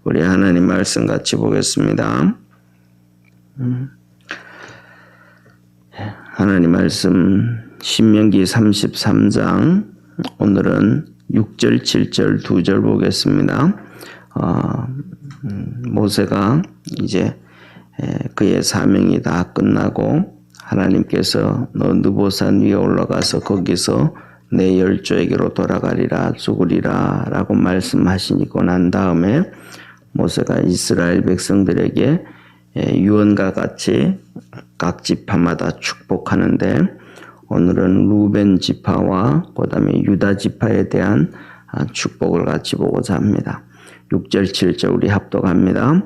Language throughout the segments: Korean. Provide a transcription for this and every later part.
우리 하나님 말씀 같이 보겠습니다. 하나님 말씀 신명기 33장 오늘은 6절 7절 2절 보겠습니다. 모세가 이제 그의 사명이 다 끝나고 하나님께서 너 느보산 위에 올라가서 거기서 내 열조에게로 돌아가리라 죽으리라 라고 말씀하시고 난 다음에 모세가 이스라엘 백성들에게 유언과 같이 각 지파마다 축복하는데 오늘은 루벤 지파와 그 다음에 유다 지파에 대한 축복을 같이 보고자 합니다. 6절 7절 우리 합독합니다.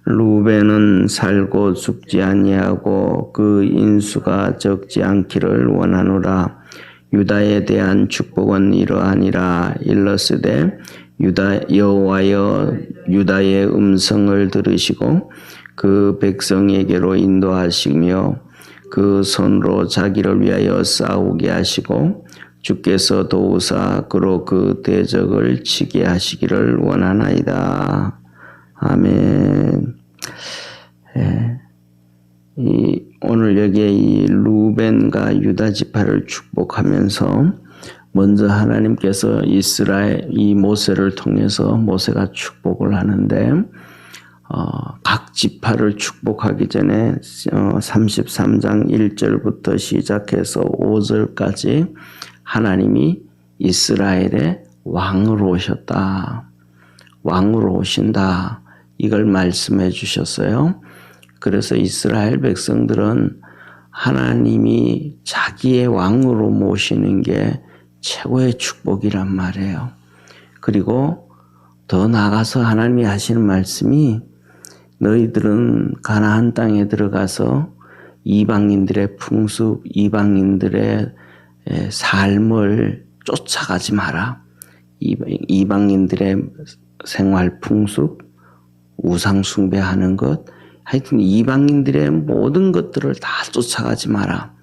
루벤은 살고 죽지 아니하고 그 인수가 적지 않기를 원하노라. 유다에 대한 축복은 이러하니라. 일러스되 여호와여 유다의 음성을 들으시고 그 백성에게로 인도하시며 그 손으로 자기를 위하여 싸우게 하시고 주께서 도우사 그로 그 대적을 치게 하시기를 원하나이다. 아멘. 오늘 여기에 이 루벤과 유다 지파를 축복하면서 먼저 하나님께서 이스라엘 이 모세를 통해서 모세가 축복을 하는데 각 지파를 축복하기 전에 33장 1절부터 시작해서 5절까지 하나님이 이스라엘의 왕으로 오셨다. 왕으로 오신다. 이걸 말씀해 주셨어요. 그래서 이스라엘 백성들은 하나님이 자기의 왕으로 모시는 게 최고의 축복이란 말이에요. 그리고 더 나아가서 하나님이 하시는 말씀이 너희들은 가나안 땅에 들어가서 이방인들의 풍습, 이방인들의 삶을 쫓아가지 마라. 이방인들의 생활 풍습, 우상 숭배하는 것, 하여튼 이방인들의 모든 것들을 다 쫓아가지 마라.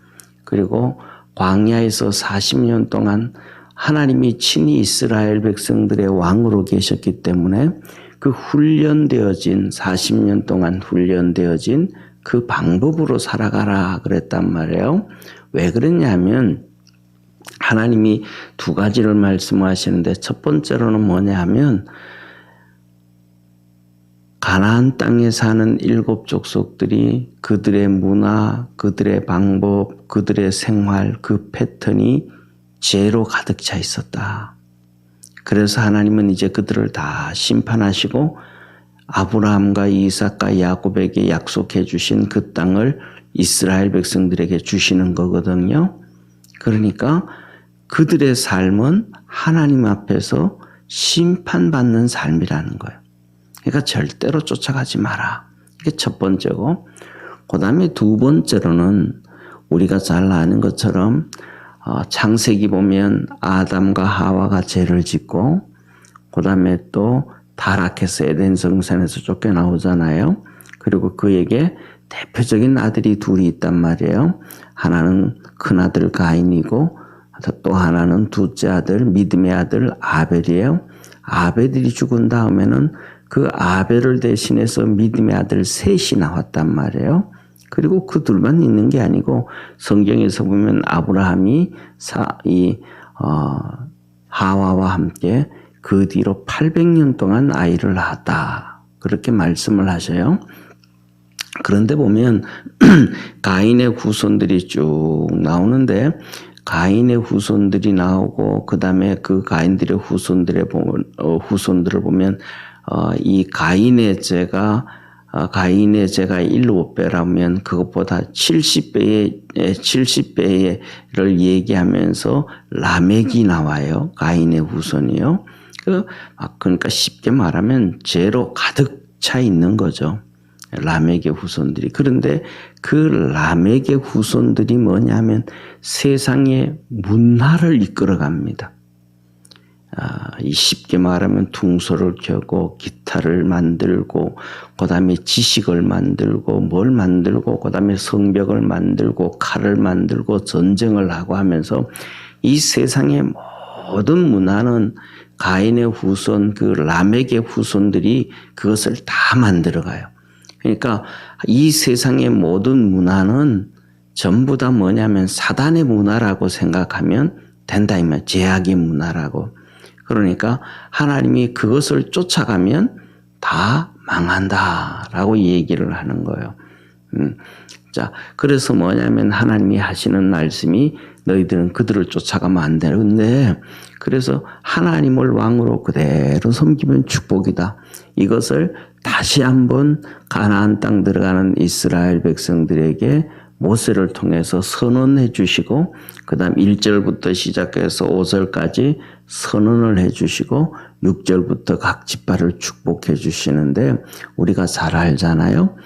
그리고 광야에서 40년 동안 하나님이 친히 이스라엘 백성들의 왕으로 계셨기 때문에 그 훈련되어진 40년 동안 훈련되어진 그 방법으로 살아가라 그랬단 말이에요. 왜 그러냐면 하나님이 두 가지를 말씀하시는데 첫 번째로는 뭐냐 하면 가나안 땅에 사는 7족속들이 그들의 문화, 그들의 방법, 그들의 생활, 그 패턴이 죄로 가득 차 있었다. 그래서 하나님은 이제 그들을 다 심판하시고 아브라함과 이삭과 야곱에게 약속해 주신 그 땅을 이스라엘 백성들에게 주시는 거거든요. 그러니까 그들의 삶은 하나님 앞에서 심판받는 삶이라는 거예요. 그러니까 절대로 쫓아가지 마라. 이게 첫 번째고, 그 다음에 두 번째로는 우리가 잘 아는 것처럼 창세기 보면 아담과 하와가 죄를 짓고, 그 다음에 또 타락해서 에덴 성산에서 쫓겨나오잖아요. 그리고 그에게 대표적인 아들이 둘이 있단 말이에요. 하나는 큰아들 가인이고 또 하나는 둘째 아들 믿음의 아들 아벨이에요. 아벨이 죽은 다음에는 그 아벨을 대신해서 믿음의 아들 셋이 나왔단 말이에요. 그리고 그 둘만 있는 게 아니고 성경에서 보면 아브라함이 하와와 함께 그 뒤로 800년 동안 아이를 낳았다. 그렇게 말씀을 하셔요. 그런데 보면 가인의 후손들이 쭉 나오는데 가인의 후손들이 나오고 그 다음에 그 가인들의 후손들을 보면 이 가인의 죄가 7배라면 그것보다 70배를 얘기하면서 라멕이 나와요. 가인의 후손이요. 그러니까 쉽게 말하면 죄로 가득 차 있는 거죠. 라멕의 후손들이. 그런데 그 라멕의 후손들이 뭐냐면 세상의 문화를 이끌어갑니다. 쉽게 말하면 둥소를 켜고 기타를 만들고 그 다음에 지식을 만들고 뭘 만들고 그 다음에 성벽을 만들고 칼을 만들고 전쟁을 하고 하면서 이 세상의 모든 문화는 가인의 후손, 그 라멕의 후손들이 그것을 다 만들어가요. 그러니까 이 세상의 모든 문화는 전부 다 뭐냐면 사단의 문화라고 생각하면 된다 이 말. 제약의 문화라고. 그러니까 하나님이 그것을 쫓아가면 다 망한다라고 얘기를 하는 거예요. 자, 그래서 뭐냐면 하나님이 하시는 말씀이 너희들은 그들을 쫓아가면 안 되는데, 그래서 하나님을 왕으로 그대로 섬기면 축복이다. 이것을 다시 한번 가나안 땅 들어가는 이스라엘 백성들에게 모세를 통해서 선언해 주시고, 그 다음 1절부터 시작해서 5절까지 선언을 해 주시고 6절부터 각 지파를 축복해 주시는데, 우리가 잘 알잖아요.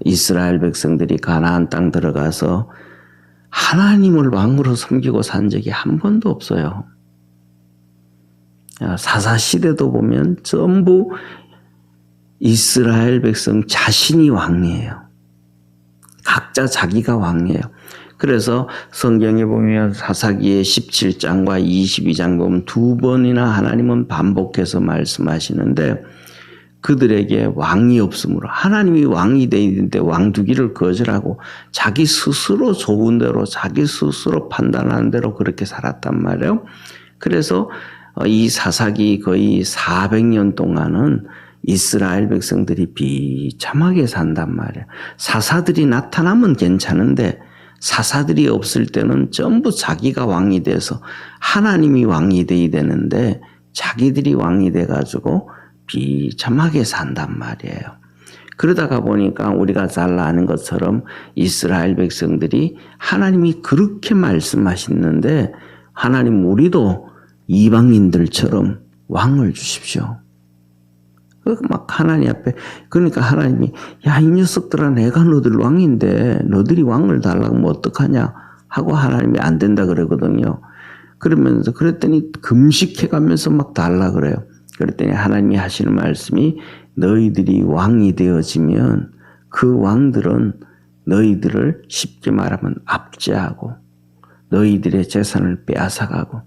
이스라엘 백성들이 가나안 땅 들어가서 하나님을 왕으로 섬기고 산 적이 한 번도 없어요. 사사시대도 보면 전부 이스라엘 백성 자신이 왕이에요. 각자 자기가 왕이에요. 그래서 성경에 보면 사사기의 17장과 22장 보면 두 번이나 하나님은 반복해서 말씀하시는데, 그들에게 왕이 없으므로, 하나님이 왕이 되어 있는데 왕두기를 거절하고 자기 스스로 좋은 대로 자기 스스로 판단하는 대로 그렇게 살았단 말이에요. 그래서 이 사사기 거의 400년 동안은 이스라엘 백성들이 비참하게 산단 말이에요. 사사들이 나타나면 괜찮은데 사사들이 없을 때는 전부 자기가 왕이 돼서 하나님이 왕이 돼야 되는데 자기들이 왕이 돼가지고 비참하게 산단 말이에요. 그러다가 보니까 우리가 잘 아는 것처럼 이스라엘 백성들이 하나님이 그렇게 말씀하시는데, 하나님 우리도 이방인들처럼 왕을 주십시오. 막 하나님 앞에, 그러니까 하나님이 야, 이 녀석들아, 내가 너들 왕인데 너들이 왕을 달라고 하면 어떡하냐 하고 하나님이 안 된다 그러거든요. 그러면서 그랬더니 금식해가면서 막 달라 그래요. 그랬더니 하나님이 하시는 말씀이, 너희들이 왕이 되어지면 그 왕들은 너희들을 쉽게 말하면 압제하고 너희들의 재산을 빼앗아가고,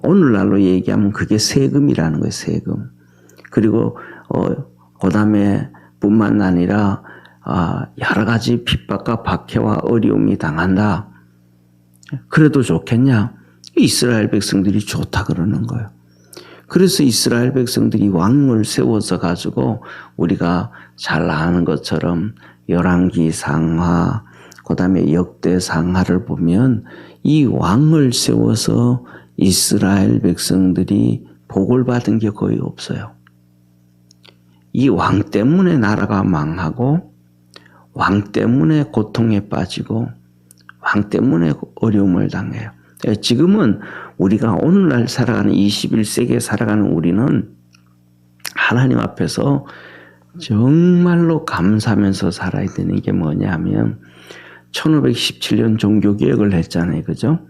오늘날로 얘기하면 그게 세금이라는 거예요. 세금. 그리고 그 다음에 뿐만 아니라 여러 가지 핍박과 박해와 어려움이 당한다. 그래도 좋겠냐? 이스라엘 백성들이 좋다 그러는 거예요. 그래서 이스라엘 백성들이 왕을 세워서 가지고 우리가 잘 아는 것처럼 열왕기상하, 그 다음에 역대상하를 보면 이 왕을 세워서 이스라엘 백성들이 복을 받은 게 거의 없어요. 이 왕 때문에 나라가 망하고, 왕 때문에 고통에 빠지고, 왕 때문에 어려움을 당해요. 지금은 우리가 오늘날 살아가는 21세기에 살아가는 우리는 하나님 앞에서 정말로 감사하면서 살아야 되는 게 뭐냐면, 1517년 종교개혁을 했잖아요. 그죠?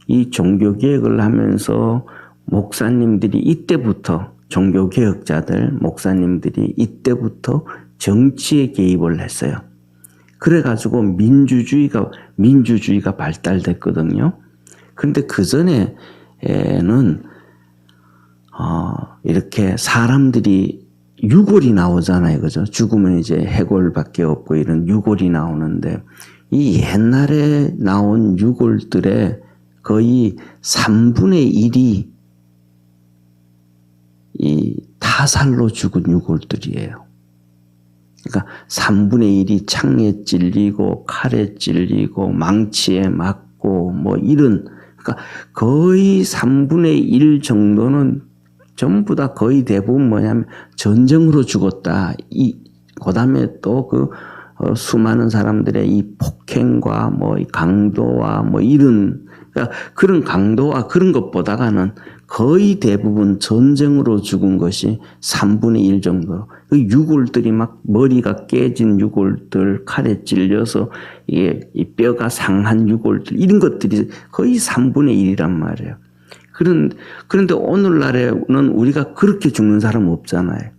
이 종교개혁을 하면서 목사님들이 이때부터, 종교개혁자들, 목사님들이 이때부터 정치에 개입을 했어요. 그래가지고 민주주의가 발달됐거든요. 그런데 그 전에는 이렇게 사람들이 유골이 나오잖아요. 그죠? 죽으면 이제 해골밖에 없고 이런 유골이 나오는데, 이 옛날에 나온 유골들의 거의 3분의 1이 이 타살로 죽은 유골들이에요. 그러니까 3분의 1이 창에 찔리고 칼에 찔리고 망치에 맞고 뭐 이런, 그러니까 거의 3분의 1 정도는 전부 다 거의 대부분 뭐냐면 전쟁으로 죽었다. 그 다음에 또 수많은 사람들의 이 폭행과 뭐 강도와 뭐 이런, 그러니까 그런 강도와 그런 것보다가는 거의 대부분 전쟁으로 죽은 것이 3분의 1 정도. 그 유골들이 막 머리가 깨진 유골들, 칼에 찔려서 이게 이 뼈가 상한 유골들, 이런 것들이 거의 3분의 1이란 말이에요. 그런데 오늘날에는 우리가 그렇게 죽는 사람 없잖아요.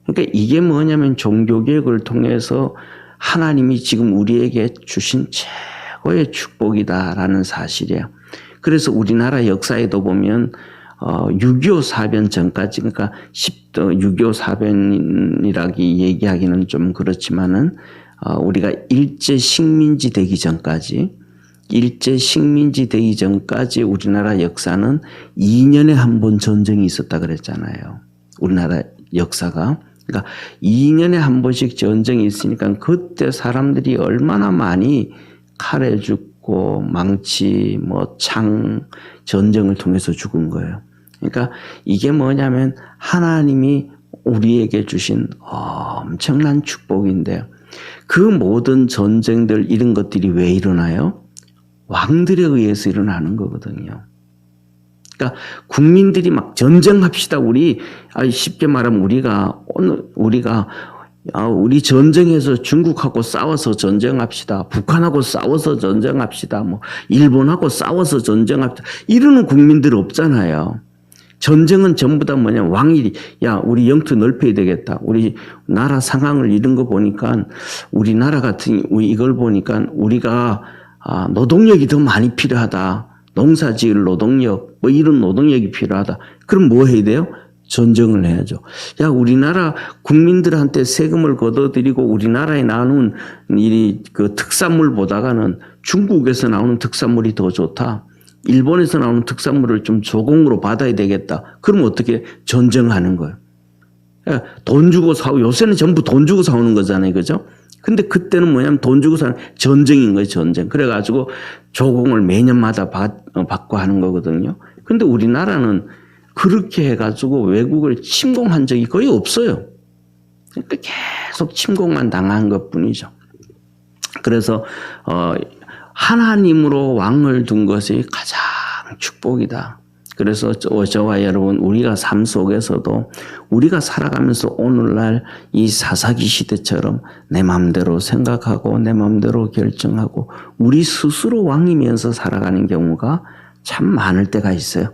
그러니까 이게 뭐냐면 종교개혁을 통해서 하나님이 지금 우리에게 주신 최고의 축복이다라는 사실이에요. 그래서 우리나라 역사에도 보면 6.25 사변 전까지, 그러니까 6.25 사변이라고 얘기하기는 좀 그렇지만은, 우리가 일제 식민지 되기 전까지, 우리나라 역사는 2년에 한 번 전쟁이 있었다 그랬잖아요. 우리나라 역사가. 그러니까 2년에 한 번씩 전쟁이 있으니까 그때 사람들이 얼마나 많이 칼에 죽고 망치, 창, 전쟁을 통해서 죽은 거예요. 그러니까 이게 뭐냐면 하나님이 우리에게 주신 엄청난 축복인데요. 그 모든 전쟁들 이런 것들이 왜 일어나요? 왕들에 의해서 일어나는 거거든요. 그러니까 국민들이 막 전쟁합시다. 쉽게 말하면 우리 전쟁해서 중국하고 싸워서 전쟁합시다. 북한하고 싸워서 전쟁합시다. 일본하고 싸워서 전쟁합시다. 이러는 국민들 없잖아요. 전쟁은 전부 다 뭐냐, 왕이, 우리 영토 넓혀야 되겠다. 우리 나라 상황을 이런 거 보니까, 우리나라 같은, 이걸 보니까 우리가, 노동력이 더 많이 필요하다. 농사 지을 노동력, 이런 노동력이 필요하다. 그럼 뭐 해야 돼요? 전쟁을 해야죠. 우리나라 국민들한테 세금을 걷어들이고 우리나라에 나오는 그 특산물보다가는 중국에서 나오는 특산물이 더 좋다. 일본에서 나오는 특산물을 좀 조공으로 받아야 되겠다. 그럼 어떻게 전쟁하는 거예요? 돈 주고 사고, 요새는 전부 돈 주고 사오는 거잖아요. 그죠? 근데 그때는 뭐냐면 돈 주고 사는 전쟁인 거예요. 전쟁. 그래가지고 조공을 매년마다 받고 하는 거거든요. 근데 우리나라는 그렇게 해가지고 외국을 침공한 적이 거의 없어요. 그러니까 계속 침공만 당한 것 뿐이죠. 그래서, 하나님으로 왕을 둔 것이 가장 축복이다. 그래서 저와 여러분, 우리가 삶 속에서도 우리가 살아가면서 오늘날 이 사사기 시대처럼 내 마음대로 생각하고 내 마음대로 결정하고 우리 스스로 왕이면서 살아가는 경우가 참 많을 때가 있어요.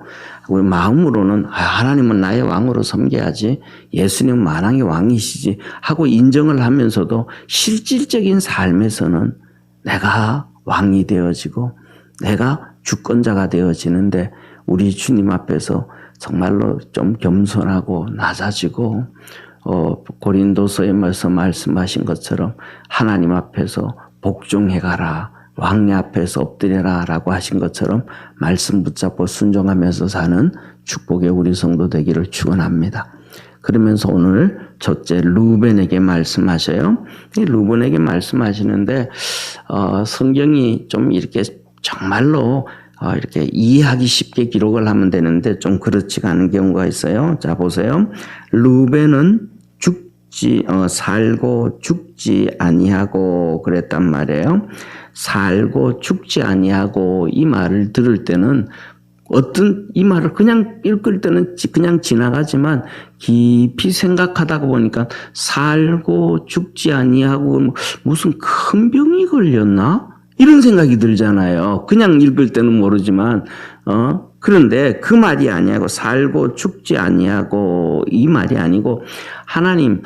우리 마음으로는 하나님은 나의 왕으로 섬겨야지, 예수님은 만왕의 왕이시지 하고 인정을 하면서도 실질적인 삶에서는 내가 왕이 되어지고 내가 주권자가 되어지는데, 우리 주님 앞에서 정말로 좀 겸손하고 낮아지고, 고린도서에 말씀하신 것처럼 하나님 앞에서 복종해가라, 왕 앞에서 엎드려라 라고 하신 것처럼 말씀 붙잡고 순종하면서 사는 축복의 우리 성도 되기를 축원합니다. 그러면서 오늘 첫째 루벤에게 말씀하셔요. 이 루벤에게 말씀하시는데, 성경이 좀 이렇게 정말로 이렇게 이해하기 쉽게 기록을 하면 되는데 좀 그렇지가 않은 경우가 있어요. 자, 보세요. 루벤은 살고 죽지 아니하고 그랬단 말이에요. 살고 죽지 아니하고 이 말을 들을 때는 이 말을 그냥 읽을 때는 그냥 지나가지만 깊이 생각하다가 보니까 살고 죽지 아니하고 무슨 큰 병이 걸렸나? 이런 생각이 들잖아요. 그냥 읽을 때는 모르지만, 그런데 그 말이 아니하고 살고 죽지 아니하고 이 말이 아니고, 하나님,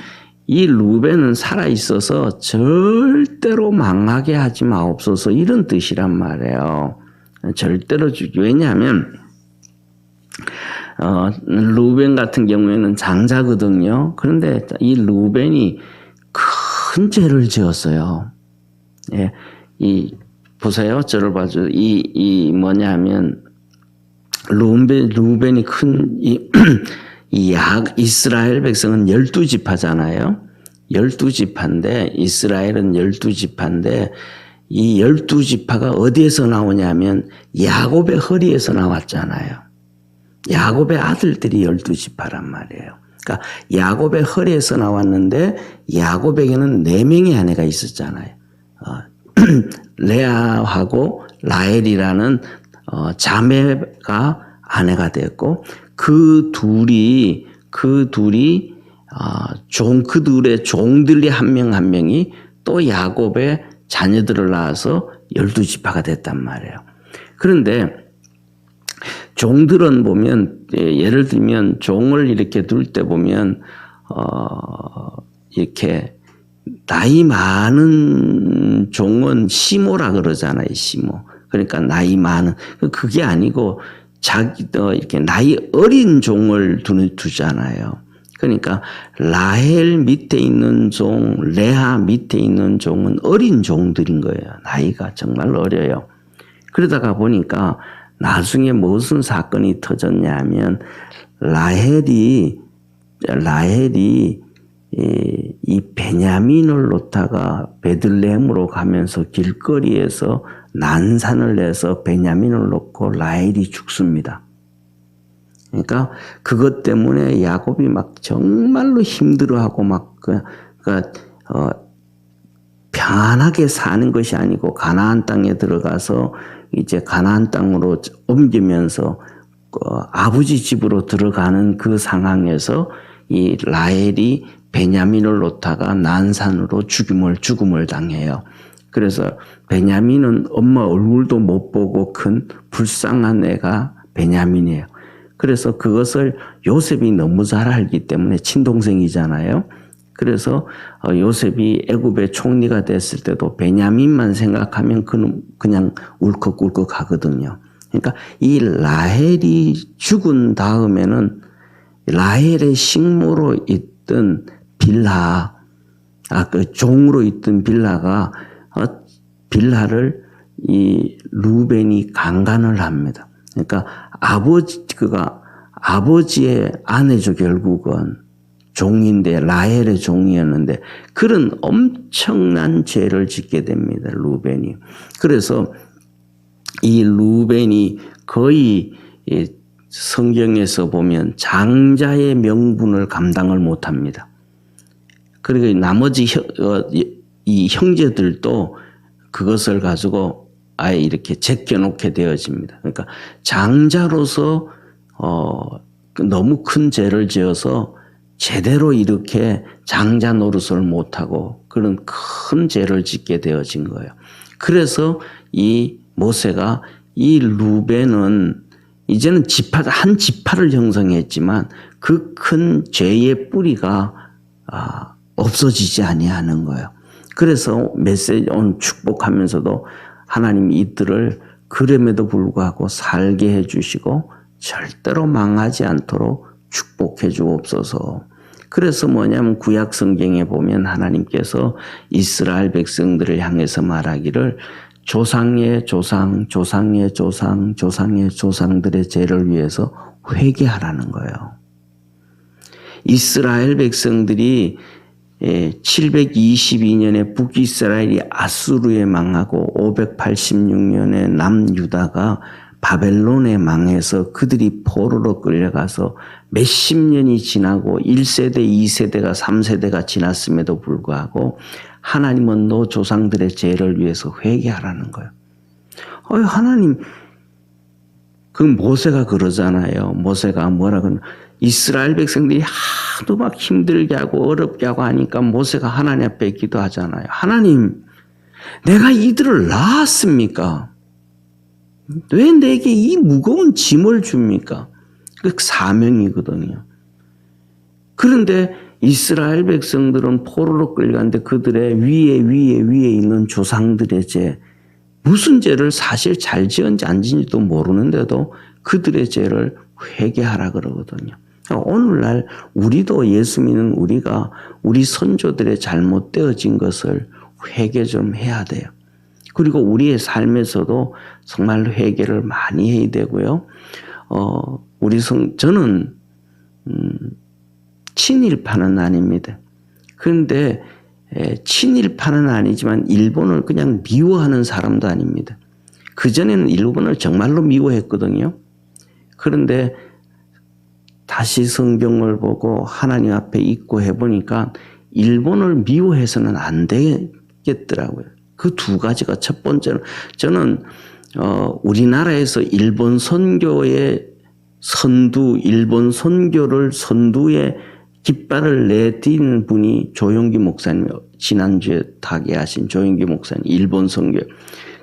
이 루벤은 살아있어서 절대로 망하게 하지 마옵소서, 이런 뜻이란 말이에요. 절대로 왜냐하면, 루벤 같은 경우에는 장자거든요. 그런데 이 루벤이 큰 죄를 지었어요. 예. 보세요. 저를 봐줘. 뭐냐면, 루벤이 이스라엘 백성은 12지파잖아요. 12지파인데, 이스라엘은 12지파인데, 이 12지파가 어디에서 나오냐면, 야곱의 허리에서 나왔잖아요. 야곱의 아들들이 12지파란 말이에요. 그러니까, 야곱의 허리에서 나왔는데, 야곱에게는 4명의 아내가 있었잖아요. 레아하고 라헬이라는 자매가 아내가 됐고, 그들의 종들이 한 명 한 명이 또 야곱의 자녀들을 낳아서 12지파가 됐단 말이에요. 그런데 종들은 보면, 예를 들면 종을 이렇게 둘 때 보면 이렇게 나이 많은 종은 시모라 그러잖아요. 시모. 그러니까 나이 많은. 그게 아니고 이렇게 나이 어린 종을 두잖아요. 그러니까 라헬 밑에 있는 종, 레아 밑에 있는 종은 어린 종들인 거예요. 나이가 정말 어려요. 그러다가 보니까 나중에 무슨 사건이 터졌냐면 라헬이 이 베냐민을 놓다가 베들레헴으로 가면서 길거리에서 난산을 내서 베냐민을 놓고 라헬이 죽습니다. 그러니까 그것 때문에 야곱이 막 정말로 힘들어하고 막 평안하게 사는 것이 아니고 가나안 땅에 들어가서 이제 가나안 땅으로 옮기면서 아버지 집으로 들어가는 그 상황에서 이 라헬이 베냐민을 놓다가 난산으로 죽음을 당해요. 그래서 베냐민은 엄마 얼굴도 못 보고 큰 불쌍한 애가 베냐민이에요. 그래서 그것을 요셉이 너무 잘 알기 때문에 친동생이잖아요. 그래서 요셉이 애굽의 총리가 됐을 때도 베냐민만 생각하면 그냥 울컥울컥 하거든요. 그러니까 이 라헬이 죽은 다음에는 라헬의 식모로 있던 빌하, 그 종으로 있던 빌하를 이 루벤이 강간을 합니다. 그러니까 아버지의 아내죠, 결국은. 종인데, 라헬의 종이었는데, 그런 엄청난 죄를 짓게 됩니다, 루벤이. 그래서 이 루벤이 거의 성경에서 보면 장자의 명분을 감당을 못 합니다. 그리고 나머지 이 형제들도 그것을 가지고 아예 이렇게 제껴놓게 되어집니다. 그러니까 장자로서 너무 큰 죄를 지어서 제대로 이렇게 장자 노릇을 못하고 그런 큰 죄를 짓게 되어진 거예요. 그래서 이 모세가 이 루벤은 이제는 한 지파를 형성했지만 그 큰 죄의 뿌리가 없어지지 아니하는 거예요. 그래서 오늘 축복하면서도 하나님 이들을 그럼에도 불구하고 살게 해주시고 절대로 망하지 않도록 축복해 주옵소서. 그래서 뭐냐면 구약 성경에 보면 하나님께서 이스라엘 백성들을 향해서 말하기를 조상의 조상, 조상의 조상, 조상의 조상들의 죄를 위해서 회개하라는 거예요. 이스라엘 백성들이 722년에 북이스라엘이 아수르에 망하고 586년에 남유다가 바벨론에 망해서 그들이 포로로 끌려가서 몇십 년이 지나고 1세대, 2세대가 3세대가 지났음에도 불구하고 하나님은 너 조상들의 죄를 위해서 회개하라는 거예요. 하나님, 그 모세가 그러잖아요. 모세가 뭐라 그러나 이스라엘 백성들이 하도 막 힘들게 하고 어렵게 하고 하니까 모세가 하나님 앞에 기도하잖아요. 하나님, 내가 이들을 낳았습니까? 왜 내게 이 무거운 짐을 줍니까? 그 사명이거든요. 그런데 이스라엘 백성들은 포로로 끌려갔는데 그들의 위에 있는 조상들의 죄, 무슨 죄를 사실 잘 지은지 안 지은지도 모르는데도 그들의 죄를 회개하라 그러거든요. 오늘날 우리도 예수 믿는 우리가 우리 선조들의 잘못되어진 것을 회개 좀 해야 돼요. 그리고 우리의 삶에서도 정말 회개를 많이 해야 되고요. 저는 친일파는 아닙니다. 그런데 친일파는 아니지만 일본을 그냥 미워하는 사람도 아닙니다. 그전에는 일본을 정말로 미워했거든요. 그런데 다시 성경을 보고 하나님 앞에 있고 해보니까 일본을 미워해서는 안 되겠더라고요. 그 두 가지가 첫 번째는 저는 우리나라에서 일본 선교의 일본 선교를 선두에 깃발을 내딛는 분이 조용기 목사님, 지난주에 타계하신 조용기 목사님, 일본 선교.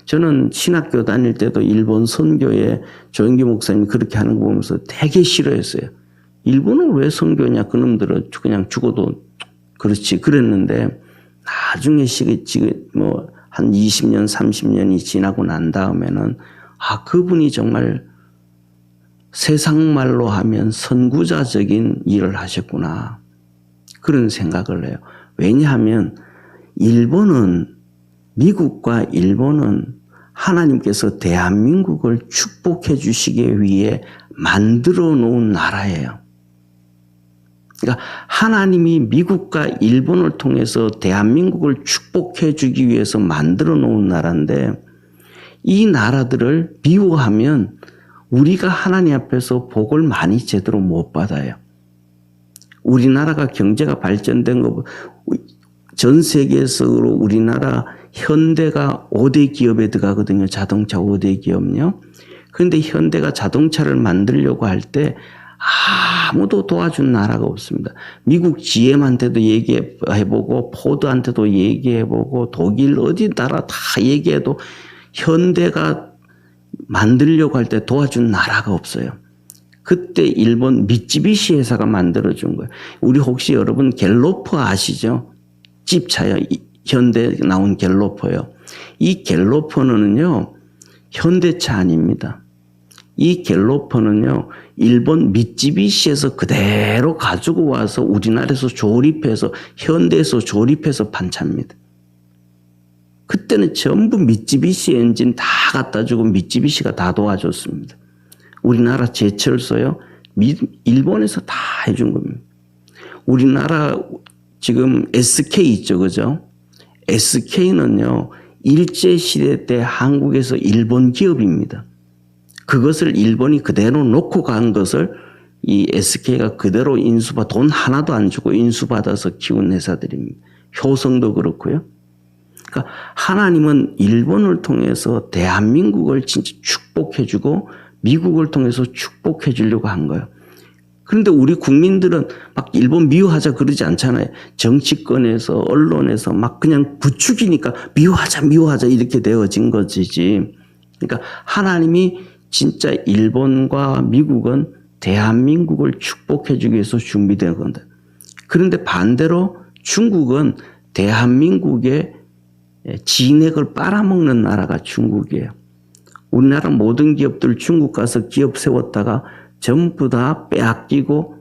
저는 신학교 다닐 때도 일본 선교에 조용기 목사님이 그렇게 하는 거 보면서 되게 싫어했어요. 일본은 왜 선교냐, 그놈들은 그냥 죽어도 그렇지 그랬는데 나중에 한 20년, 30년이 지나고 난 다음에는 그분이 정말 세상 말로 하면 선구자적인 일을 하셨구나. 그런 생각을 해요. 왜냐하면 미국과 일본은 하나님께서 대한민국을 축복해 주시기 위해 만들어 놓은 나라예요. 그러니까 하나님이 미국과 일본을 통해서 대한민국을 축복해 주기 위해서 만들어 놓은 나라인데, 이 나라들을 미워하면 우리가 하나님 앞에서 복을 많이 제대로 못 받아요. 우리나라가 경제가 발전된 거, 전 세계에서로 우리나라 현대가 5대 기업에 들어가거든요. 자동차 5대 기업요. 그런데 현대가 자동차를 만들려고 할 때 아무도 도와준 나라가 없습니다. 미국 GM한테도 얘기해보고, 포드한테도 얘기해보고, 독일 어디 나라 다 얘기해도 현대가 만들려고 할 때 도와준 나라가 없어요. 그때 일본 미쯔비시 회사가 만들어준 거예요. 우리 혹시 여러분 갤로퍼 아시죠? 집차요. 현대 나온 갤로퍼요. 이 갤로퍼는요, 현대차 아닙니다. 이 갤로퍼는요, 일본 미쯔비시에서 그대로 가지고 와서 우리나라에서 조립해서, 현대에서 조립해서 판 차입니다. 그때는 전부 미쯔비시 엔진 다 갖다 주고 미쯔비시가 다 도와줬습니다. 우리나라 제철소요, 일본에서 다 해준 겁니다. 우리나라 지금 SK 있죠, 그죠? SK는요, 일제시대 때 한국에서 일본 기업입니다. 그것을 일본이 그대로 놓고 간 것을 이 SK가 그대로 돈 하나도 안 주고 인수받아서 키운 회사들입니다. 효성도 그렇고요. 그러니까 하나님은 일본을 통해서 대한민국을 진짜 축복해주고 미국을 통해서 축복해 주려고 한 거예요. 그런데 우리 국민들은 막 일본 미워하자 그러지 않잖아요. 정치권에서 언론에서 막 그냥 부추기니까 미워하자 이렇게 되어진 것이지. 그러니까 하나님이 진짜 일본과 미국은 대한민국을 축복해 주기 위해서 준비된 건데, 그런데 반대로 중국은 대한민국의 진액을 빨아먹는 나라가 중국이에요. 우리나라 모든 기업들 중국 가서 기업 세웠다가 전부 다 빼앗기고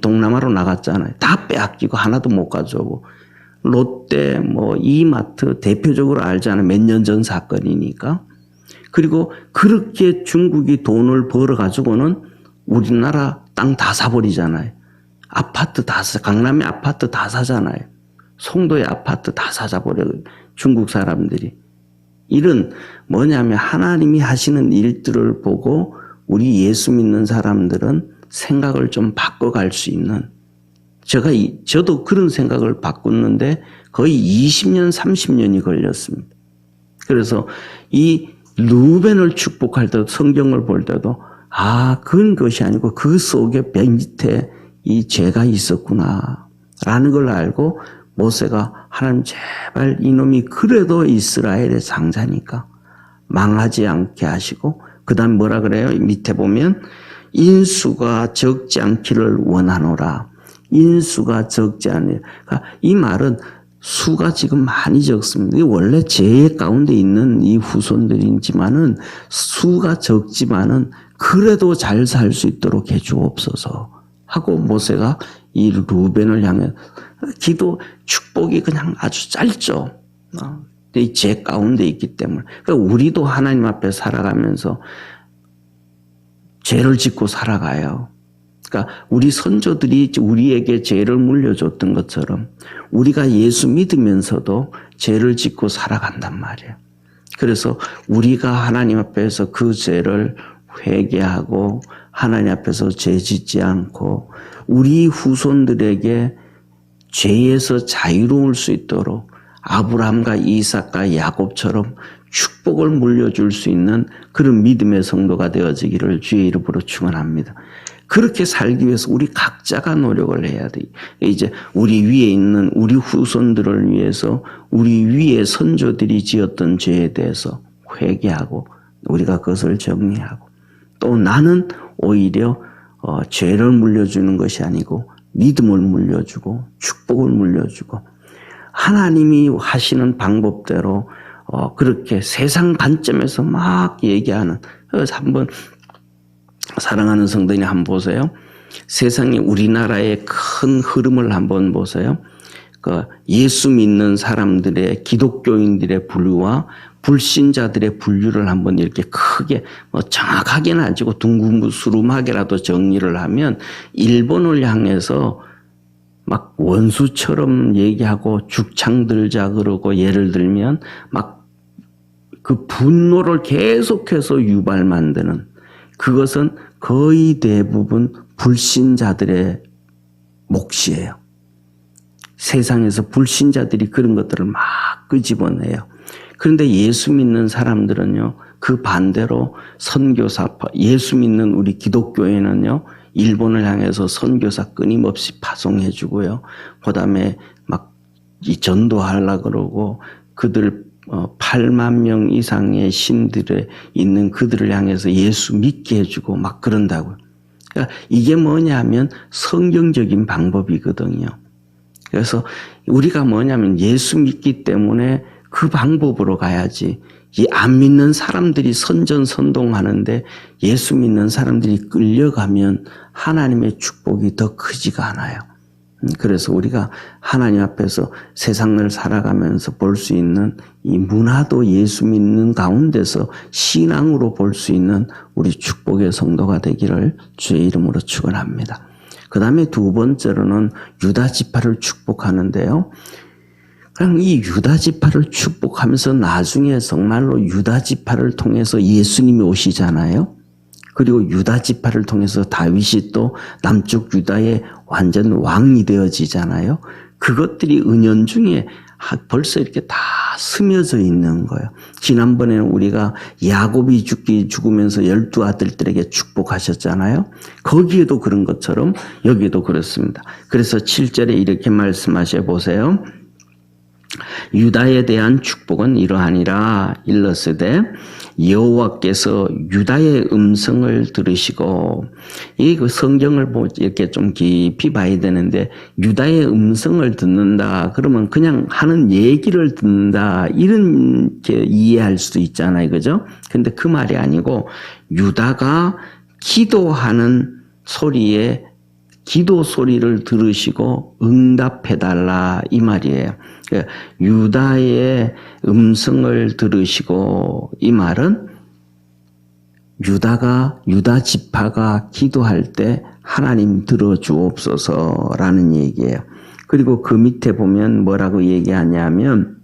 동남아로 나갔잖아요. 다 빼앗기고 하나도 못 가져오고. 롯데, 이마트 대표적으로 알잖아요. 몇 년 전 사건이니까. 그리고 그렇게 중국이 돈을 벌어가지고는 우리나라 땅 다 사버리잖아요. 아파트 강남의 아파트 다 사잖아요. 송도의 아파트 다 사자버려요. 중국 사람들이. 일은 뭐냐면 하나님이 하시는 일들을 보고 우리 예수 믿는 사람들은 생각을 좀 바꿔갈 수 있는, 저도 그런 생각을 바꿨는데 거의 20년, 30년이 걸렸습니다. 그래서 이 루벤을 축복할 때도 성경을 볼 때도 그런 것이 아니고 그 속에 밑에 이 죄가 있었구나 라는 걸 알고 모세가 하나님 제발 이놈이 그래도 이스라엘의 장자니까 망하지 않게 하시고, 그 다음 뭐라 그래요? 밑에 보면 인수가 적지 않기를 원하노라. 인수가 적지 않으라. 그러니까 이 말은 수가 지금 많이 적습니다. 원래 죄 가운데 있는 이 후손들이지만은 수가 적지만은 그래도 잘 살 수 있도록 해 주옵소서 하고 모세가 이 루벤을 향해 기도 축복이 그냥 아주 짧죠. 이 죄 가운데 있기 때문에. 그러니까 우리도 하나님 앞에 살아가면서 죄를 짓고 살아가요. 그러니까 우리 선조들이 우리에게 죄를 물려줬던 것처럼 우리가 예수 믿으면서도 죄를 짓고 살아간단 말이에요. 그래서 우리가 하나님 앞에서 그 죄를 회개하고 하나님 앞에서 죄 짓지 않고 우리 후손들에게 죄에서 자유로울 수 있도록 아브라함과 이삭과 야곱처럼 축복을 물려줄 수 있는 그런 믿음의 성도가 되어지기를 주의 이름으로 축원합니다. 그렇게 살기 위해서 우리 각자가 노력을 해야 돼. 이제 우리 위에 있는 우리 후손들을 위해서 우리 위에 선조들이 지었던 죄에 대해서 회개하고 우리가 그것을 정리하고, 또 나는 오히려 죄를 물려주는 것이 아니고 믿음을 물려주고 축복을 물려주고 하나님이 하시는 방법대로 그렇게 세상 관점에서 막 얘기하는, 그래서 한번 사랑하는 성도님 한번 보세요. 세상에 우리나라의 큰 흐름을 한번 보세요. 예수 믿는 사람들의 기독교인들의 분류와 불신자들의 분류를 한번 이렇게 크게 정확하게는 아니고 둥그스름하게라도 정리를 하면 일본을 향해서 막 원수처럼 얘기하고 죽창 들자 그러고 예를 들면 막 그 분노를 계속해서 유발 만드는 그것은 거의 대부분 불신자들의 몫이에요. 세상에서 불신자들이 그런 것들을 막 끄집어내요. 그런데 예수 믿는 사람들은요, 그 반대로 선교사파, 예수 믿는 우리 기독교회는요, 일본을 향해서 선교사 끊임없이 파송해 주고요. 그 다음에 막 이 전도하려고 그러고 그들 8만 명 이상의 신들에 있는 그들을 향해서 예수 믿게 해주고 막 그런다고요. 그러니까 이게 뭐냐면 성경적인 방법이거든요. 그래서 우리가 뭐냐면 예수 믿기 때문에 그 방법으로 가야지. 이 안 믿는 사람들이 선전선동하는데 예수 믿는 사람들이 끌려가면 하나님의 축복이 더 크지가 않아요. 그래서 우리가 하나님 앞에서 세상을 살아가면서 볼 수 있는 이 문화도 예수 믿는 가운데서 신앙으로 볼 수 있는 우리 축복의 성도가 되기를 주의 이름으로 축원합니다. 그 다음에 두 번째로는 유다 지파를 축복하는데요. 그냥 이 유다 지파를 축복하면서 나중에 정말로 유다 지파를 통해서 예수님이 오시잖아요. 그리고 유다 지파를 통해서 다윗이 또 남쪽 유다의 완전 왕이 되어지잖아요. 그것들이 은연중에 벌써 이렇게 다 스며져 있는 거예요. 지난번에는 우리가 야곱이 죽으면서 12 아들들에게 축복하셨잖아요. 거기에도 그런 것처럼 여기도 그렇습니다. 그래서 7절에 이렇게 말씀하셔 보세요. 유다에 대한 축복은 이러하니라. 일러스되 여호와께서 유다의 음성을 들으시고, 이 성경을 이렇게 좀 깊이 봐야 되는데 유다의 음성을 듣는다 그러면 그냥 하는 얘기를 듣는다 이렇게 이해할 수도 있잖아요, 그죠? 근데 그 말이 아니고 유다가 기도하는 소리에 기도 소리를 들으시고 응답해달라 이 말이에요. 유다의 음성을 들으시고, 이 말은 유다 지파가 기도할 때 하나님 들어주옵소서라는 얘기예요. 그리고 그 밑에 보면 뭐라고 얘기하냐면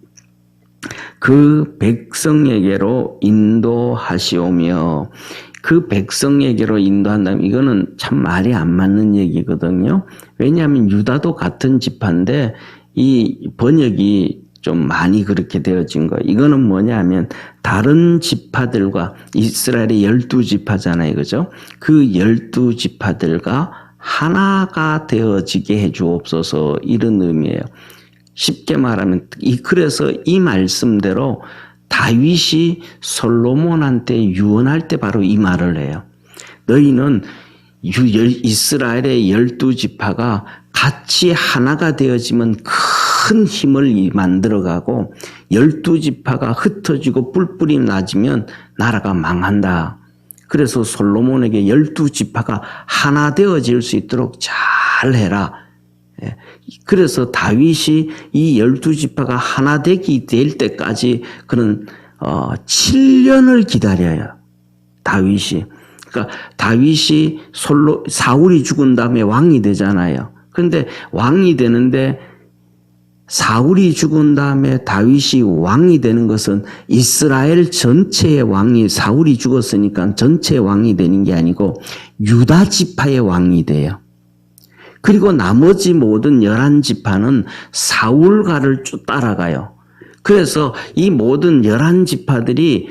그 백성에게로 인도하시오며, 그 백성에게로 인도한다면 이거는 참 말이 안 맞는 얘기거든요. 왜냐하면 유다도 같은 지파인데 이 번역이 좀 많이 그렇게 되어진 거예요. 이거는 뭐냐면 다른 지파들과 이스라엘의 12지파잖아요. 그죠? 그 12지파들과 하나가 되어지게 해주옵소서 이런 의미예요. 쉽게 말하면 그래서 이 말씀대로 다윗이 솔로몬한테 유언할 때 바로 이 말을 해요. 너희는 이스라엘의 12지파가 같이 하나가 되어지면 큰 힘을 만들어가고 12지파가 흩어지고 뿔뿔이 나지면 나라가 망한다. 그래서 솔로몬에게 12지파가 하나 되어질 수 있도록 잘 해라. 그래서 다윗이 이 12지파가 하나 될 때까지 그런 7년을 기다려요. 다윗이. 그러니까 다윗이 사울이 죽은 다음에 왕이 되잖아요. 그런데 왕이 되는데 사울이 죽은 다음에 다윗이 왕이 되는 것은 이스라엘 전체의 왕이, 사울이 죽었으니까 전체의 왕이 되는 게 아니고 유다 지파의 왕이 돼요. 그리고 나머지 모든 11지파는 사울가를 쭉 따라가요. 그래서 이 모든 11지파들이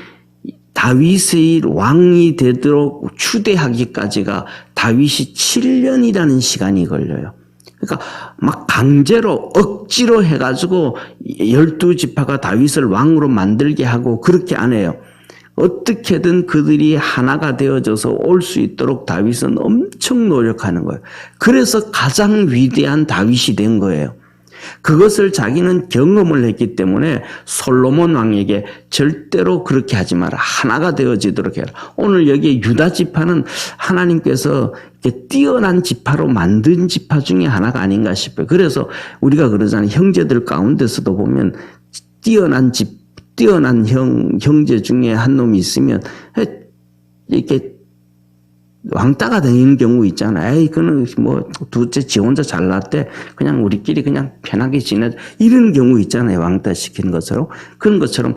다윗의 왕이 되도록 추대하기까지가 다윗이 7년이라는 시간이 걸려요. 그러니까 막 강제로 억지로 해가지고 12지파가 다윗을 왕으로 만들게 하고 그렇게 안 해요. 어떻게든 그들이 하나가 되어져서 올 수 있도록 다윗은 엄청 노력하는 거예요. 그래서 가장 위대한 다윗이 된 거예요. 그것을 자기는 경험을 했기 때문에 솔로몬 왕에게 절대로 그렇게 하지 마라. 하나가 되어지도록 해라. 오늘 여기 유다 지파는 하나님께서 뛰어난 지파로 만든 지파 중에 하나가 아닌가 싶어요. 그래서 우리가 그러잖아요. 형제들 가운데서도 보면 뛰어난 형제 중에 한 놈이 있으면 이렇게 왕따가 되는 경우 있잖아요. 에이, 그는 뭐 둘째 지 혼자 잘났대. 그냥 우리끼리 그냥 편하게 지내자. 이런 경우 있잖아요. 왕따 시키는 것처럼. 그런 것처럼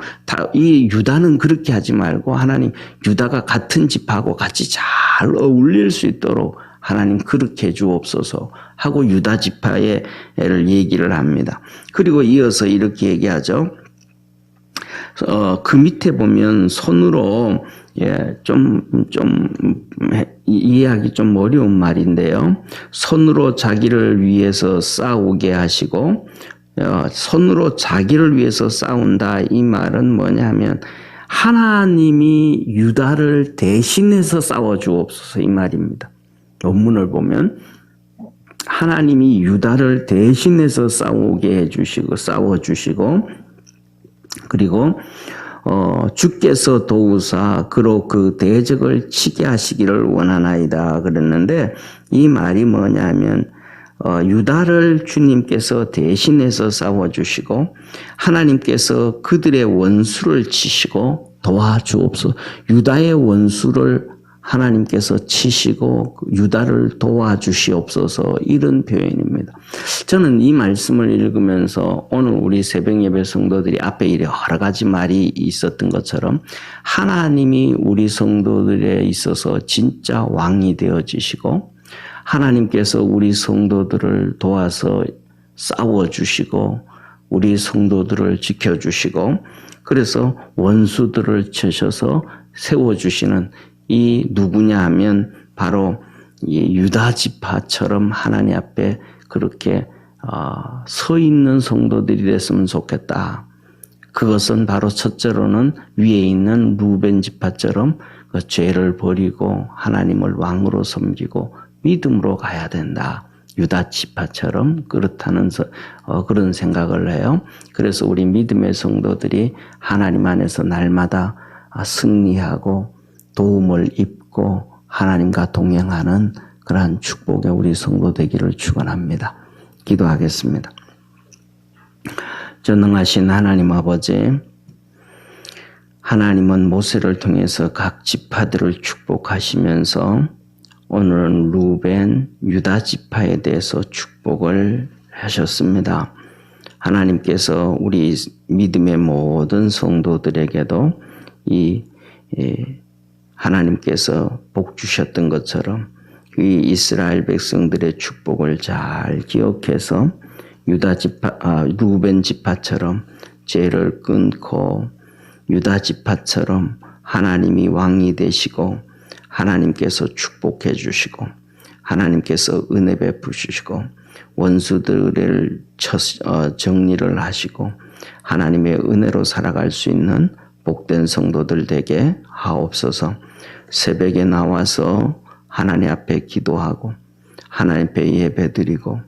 이 유다는 그렇게 하지 말고 하나님 유다가 같은 지파하고 같이 잘 어울릴 수 있도록 하나님 그렇게 해 주옵소서 하고 유다 지파의 애를 얘기를 합니다. 그리고 이어서 이렇게 얘기하죠. 그 밑에 보면 손으로 이해하기 좀 어려운 말인데요. 손으로 자기를 위해서 싸우게 하시고, 손으로 자기를 위해서 싸운다. 이 말은 뭐냐면, 하나님이 유다를 대신해서 싸워주옵소서 이 말입니다. 원문을 보면, 하나님이 유다를 대신해서 싸우게 해주시고, 싸워주시고, 그리고 주께서 도우사 그로 그 대적을 치게 하시기를 원하나이다 그랬는데 이 말이 뭐냐면 유다를 주님께서 대신해서 싸워주시고 하나님께서 그들의 원수를 치시고 도와주옵소서. 유다의 원수를 하나님께서 치시고 유다를 도와주시옵소서 이런 표현입니다. 저는 이 말씀을 읽으면서 오늘 우리 새벽 예배 성도들이 앞에 여러 가지 말이 있었던 것처럼 하나님이 우리 성도들에 있어서 진짜 왕이 되어지시고 하나님께서 우리 성도들을 도와서 싸워주시고 우리 성도들을 지켜주시고 그래서 원수들을 쳐셔서 세워주시는 이 누구냐 하면 바로 이 유다 지파처럼 하나님 앞에 그렇게 서 있는 성도들이 됐으면 좋겠다. 그것은 바로 첫째로는 위에 있는 루벤 지파처럼 그 죄를 버리고 하나님을 왕으로 섬기고 믿음으로 가야 된다. 유다 지파처럼 그렇다는 그런 생각을 해요. 그래서 우리 믿음의 성도들이 하나님 안에서 날마다 승리하고 도움을 입고 하나님과 동행하는 그러한 축복의 우리 성도 되기를 축원합니다. 기도하겠습니다. 전능하신 하나님 아버지, 하나님은 모세를 통해서 각 지파들을 축복하시면서 오늘은 루벤, 유다 지파에 대해서 축복을 하셨습니다. 하나님께서 우리 믿음의 모든 성도들에게도 하나님께서 복 주셨던 것처럼 이 이스라엘 백성들의 축복을 잘 기억해서 유다 지파, 루벤 지파처럼 죄를 끊고 유다 지파처럼 하나님이 왕이 되시고 하나님께서 축복해 주시고 하나님께서 은혜 베푸시고 원수들을 정리를 하시고 하나님의 은혜로 살아갈 수 있는 복된 성도들 되게 하옵소서. 새벽에 나와서 하나님 앞에 기도하고 하나님 앞에 예배드리고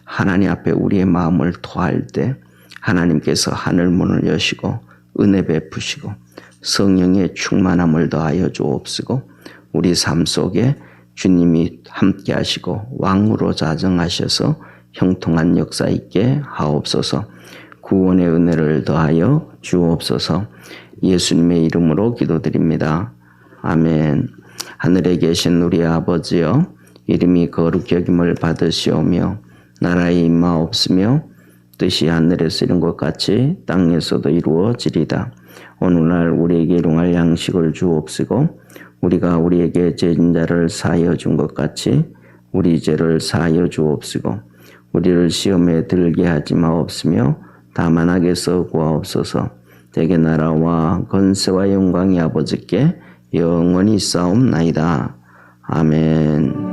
하나님 앞에 우리의 마음을 토할 때 하나님께서 하늘 문을 여시고 은혜 베푸시고 성령의 충만함을 더하여 주옵시고 우리 삶 속에 주님이 함께 하시고 왕으로 자정하셔서 형통한 역사 있게 하옵소서. 구원의 은혜를 더하여 주옵소서. 예수님의 이름으로 기도드립니다. 아멘. 하늘에 계신 우리 아버지여, 이름이 거룩히 여김을 받으시오며 나라의 임하옵시며 뜻이 하늘에서 이룬 것 같이 땅에서도 이루어지리다. 오늘날 우리에게 일용할 양식을 주옵시고 우리가 우리에게 죄진 자를 사하여 준 것 같이 우리 죄를 사하여 주옵시고 우리를 시험에 들게 하지 마옵시며 다만 악에서 구하옵소서. 대개 나라와 권세와 영광이 아버지께 영원히 있사옵나이다. 아멘.